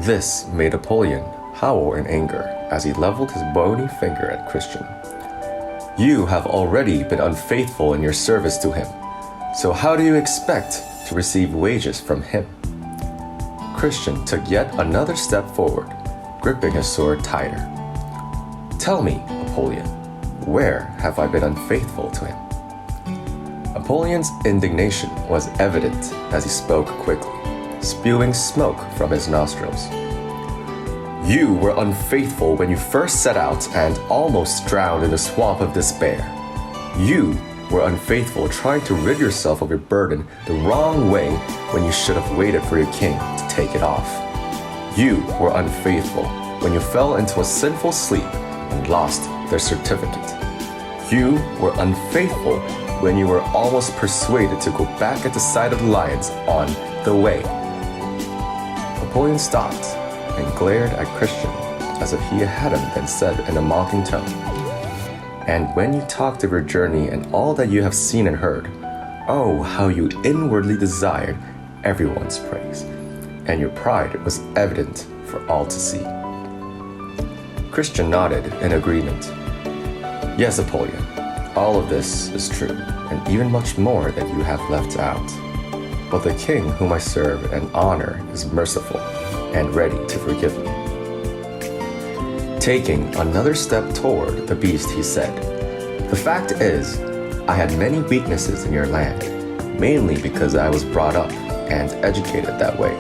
This made Napoleon howl in anger as he leveled his bony finger at Christian. You have already been unfaithful in your service to him, so how do you expect to receive wages from him? Christian took yet another step forward, gripping his sword tighter. Tell me, Napoleon, where have I been unfaithful to him? Napoleon's indignation was evident as he spoke quickly, spewing smoke from his nostrils. You were unfaithful when you first set out and almost drowned in the swamp of despair. You were unfaithful trying to rid yourself of your burden the wrong way when you should have waited for your king to take it off. You were unfaithful when you fell into a sinful sleep and lost their certificate. You were unfaithful when you were almost persuaded to go back at the sight of the lions on the way. Napoleon stopped and glared at Christian as if he had him, then said in a mocking tone, And when you talked of your journey and all that you have seen and heard, oh, how you inwardly desired everyone's praise, and your pride was evident for all to see. Christian nodded in agreement. Yes, Napoleon, all of this is true, and even much more that you have left out. But the king whom I serve and honor is merciful and ready to forgive me. Taking another step toward the beast, he said, The fact is, I had many weaknesses in your land, mainly because I was brought up and educated that way.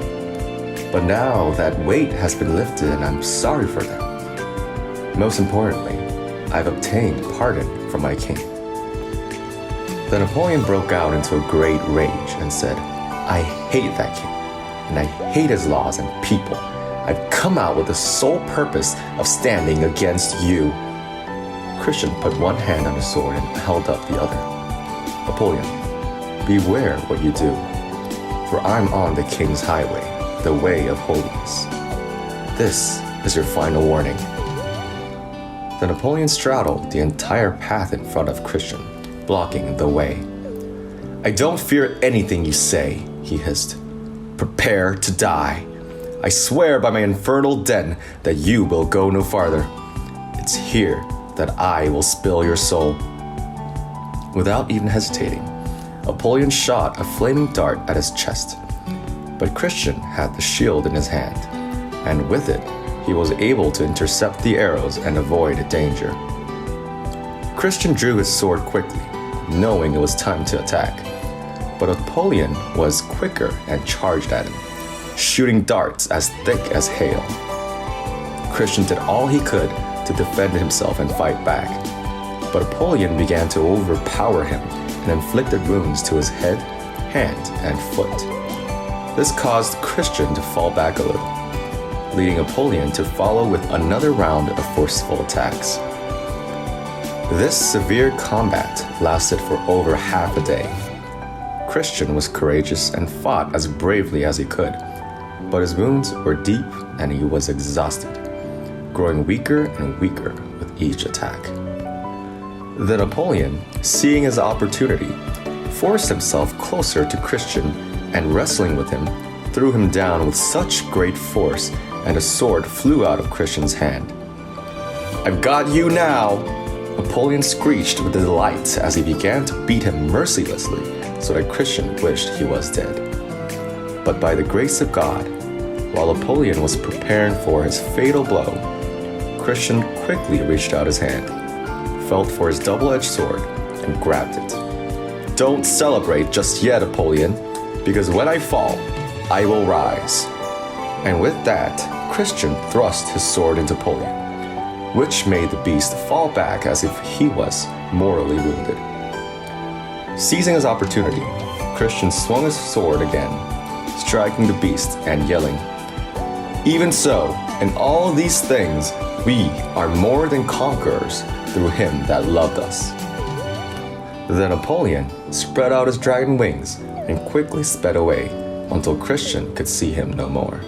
But now that weight has been lifted and I'm sorry for them. Most importantly, I've obtained pardon from my king. Then Napoleon broke out into a great rage and said, I hate that king, and I hate his laws and people. I've come out with the sole purpose of standing against you. Christian put one hand on his sword and held up the other. Napoleon, beware what you do, for I'm on the king's highway, the way of holiness. This is your final warning. Then Napoleon straddled the entire path in front of Christian, blocking the way. I don't fear anything you say, he hissed. Prepare to die. I swear by my infernal den that you will go no farther. It's here that I will spill your soul. Without even hesitating, Napoleon shot a flaming dart at his chest. But Christian had the shield in his hand, and with it, he was able to intercept the arrows and avoid danger. Christian drew his sword quickly, knowing it was time to attack. But Napoleon was quicker and charged at him, shooting darts as thick as hail. Christian did all he could to defend himself and fight back, but Napoleon began to overpower him and inflicted wounds to his head, hand, and foot. This caused Christian to fall back a little, leading Napoleon to follow with another round of forceful attacks. This severe combat lasted for over half a day. Christian was courageous and fought as bravely as he could, but his wounds were deep and he was exhausted, growing weaker and weaker with each attack. Then Napoleon, seeing his opportunity, forced himself closer to Christian and wrestling with him, threw him down with such great force and a sword flew out of Christian's hand. I've got you now! Napoleon screeched with delight as he began to beat him mercilessly so that Christian wished he was dead. But by the grace of God, while Napoleon was preparing for his fatal blow, Christian quickly reached out his hand, felt for his double-edged sword, and grabbed it. Don't celebrate just yet, Napoleon, because when I fall, I will rise. And with that, Christian thrust his sword into Napoleon, which made the beast fall back as if he was mortally wounded. Seizing his opportunity, Christian swung his sword again, striking the beast and yelling, Even so, in all these things, we are more than conquerors through him that loved us. Then Napoleon spread out his dragon wings and quickly sped away until Christian could see him no more.